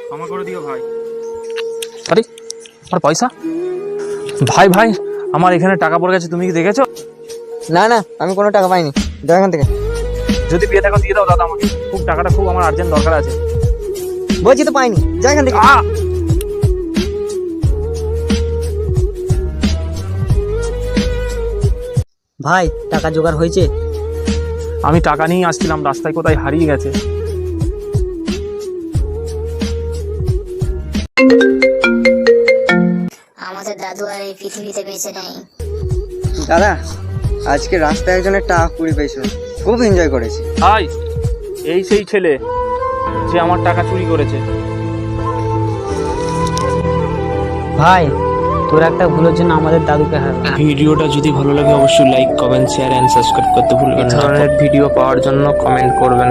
ক্ষমা করে দিও ভাই। আরে আমার পয়সা, ভাই ভাই আমার এখানে টাকা পড়ে গেছে, তুমি কি দেখেছো? না না, আমি কোনো টাকা পাইনি, যাও এখান থেকে। যদি পেয়ে থাকো দিয়ে দাও দাদা, আমাকে খুব টাকাটা খুব আমার আর্জেন্ট দরকার আছে। বলছি তো পাইনি, যাও এখান থেকে। ভাই টাকা জোগাড় হয়েছে? আমি টাকা নিয়ে আসছিলাম, রাস্তায় কোথায় হারিয়ে গেছে। আমাদের দাদু আর এই পৃথিবীতে বেঁচে নেই। দাদা, আজকে রাস্তায় একজনের টাকা কুড়ি পেয়েছিল, খুব এনজয় করেছি। ভাই এই সেই ছেলে যে আমার টাকা চুরি করেছে। ভাই তোর একটা ভুলের জন্য আমাদের দাদুকে হারালাম। ভিডিওটা যদি ভালো লাগে অবশ্যই like, comment, share and subscribe করতে ভুলবেন না। এই ধরনের ভিডিও পাওয়ার জন্য কমেন্ট করবেন।